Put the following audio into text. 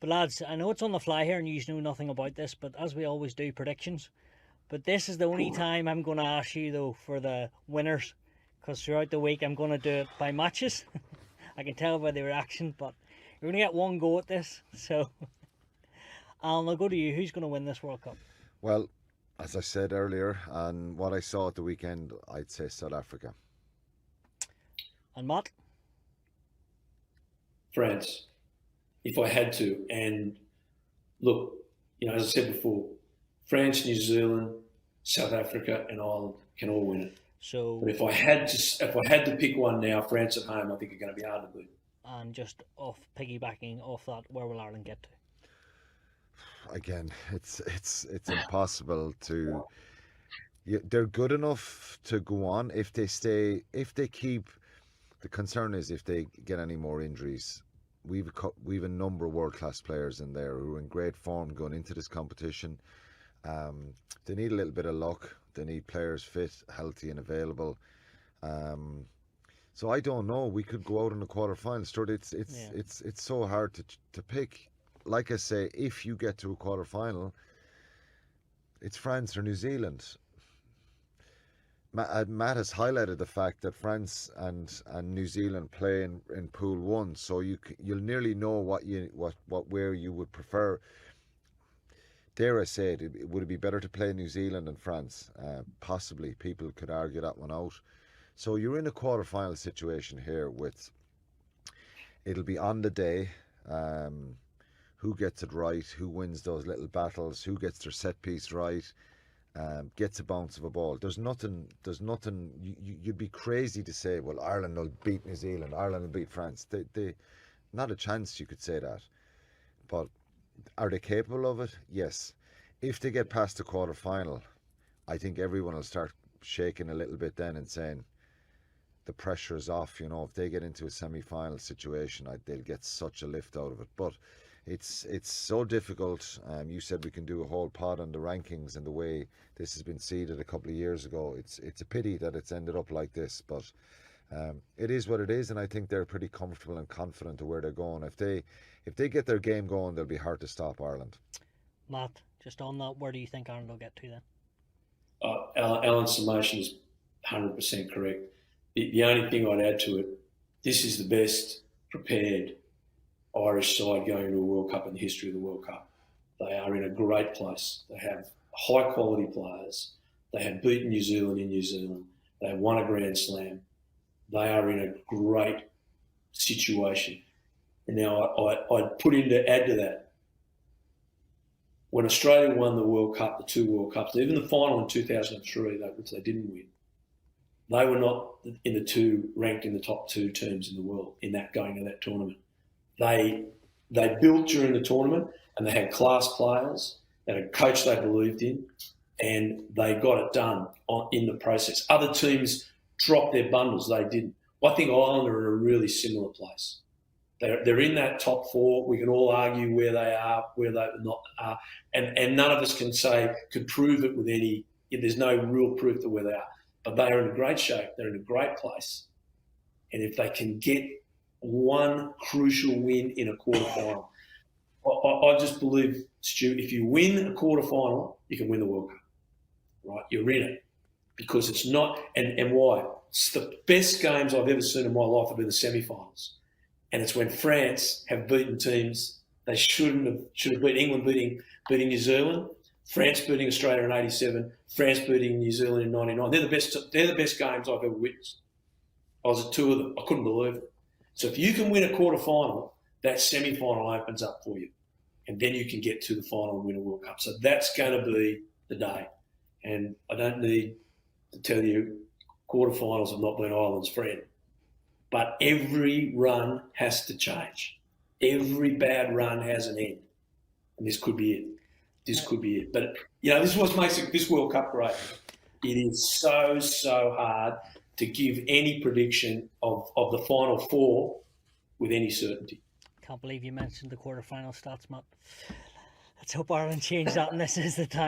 But lads, I know it's on the fly here and you know nothing about this, but as we always do, predictions. But this is the only time I'm going to ask you, though, for the winners. Because throughout the week, I'm going to do it by matches. I can tell by the reaction, but you're going to get one go at this. So, Alan, I'll go to you. Who's going to win this World Cup? Well, as I said earlier, and what I saw at the weekend, I'd say South Africa. And Matt? France, if I had to. And look, as I said before, France, New Zealand, South Africa, and Ireland can all win it. So, but if I had to pick one now, France at home, I think are going to be hard to beat. And just piggybacking off that, where will Ireland get to? Again, it's impossible to. They're good enough to go on if they keep. The concern is if they get any more injuries. We've a number of world-class players in there who are in great form going into this competition. They need a little bit of luck. They need players fit, healthy and available. So I don't know. We could go out in the quarterfinals. Stuart, it's so hard to pick. Like I say, if you get to a quarterfinal, it's France or New Zealand. Matt has highlighted the fact that France and New Zealand play in Pool 1, so you'll nearly know where you would prefer. Dare I say it, would it be better to play New Zealand and France? Possibly. People could argue that one out. So you're in a quarterfinal situation here it'll be on the day. Who gets it right? Who wins those little battles? Who gets their set piece right? Gets a bounce of a ball. There's nothing. You'd be crazy to say, well, Ireland will beat New Zealand. Ireland will beat France. They not a chance. You could say that. But are they capable of it? Yes. If they get past the quarter-final, I think everyone will start shaking a little bit then and saying the pressure is off. If they get into a semi-final situation, they'll get such a lift out of it. But it's so difficult. You said we can do a whole pod on the rankings and the way this has been seeded a couple of years ago. It's a pity that it's ended up like this, but it is what it is, and I think they're pretty comfortable and confident of where they're going. If they get their game going, they'll be hard to stop Ireland. Matt, just on that, where do you think Ireland will get to then? Alan's summation is 100% correct. The only thing I'd add to it, this is the best prepared Irish side going to a World Cup in the history of the World Cup. They are in a great place. They have high quality players. They have beaten New Zealand in New Zealand. They have won a Grand Slam. They are in a great situation. And now I'd put in to add to that. When Australia won the World Cup, the two World Cups, even the final in 2003, which they didn't win, they were not ranked in the top two teams in the world in that going to that tournament. They built during the tournament, and they had class players, they had a coach they believed in, and they got it done in the process. Other teams dropped their bundles, they didn't. I think Ireland are in a really similar place. They're in that top four. We can all argue where they are, where they not are, and none of us could prove it with any. There's no real proof to where they are, but they are in great shape. They're in a great place, and if they can get one crucial win in a quarterfinal, I just believe, Stu, if you win a quarterfinal, you can win the World Cup. Right? You're in it because it's not, and why? It's the best games I've ever seen in my life have been the semi-finals. And it's when France have beaten teams they should have beaten. England beating New Zealand, France beating Australia in '87, France beating New Zealand in '99. They're the best games I've ever witnessed. I was at two of them. I couldn't believe it. So if you can win a quarter final, that semi-final opens up for you. And then you can get to the final and win a World Cup. So that's going to be the day. And I don't need to tell you quarterfinals have not been Ireland's friend. But every run has to change. Every bad run has an end. And this could be it. This could be it. But, this is what makes this World Cup great. It is so, so hard to give any prediction of the final four with any certainty. Can't believe you mentioned the quarterfinal stats, Matt. Let's hope Ireland change that, and this is the time.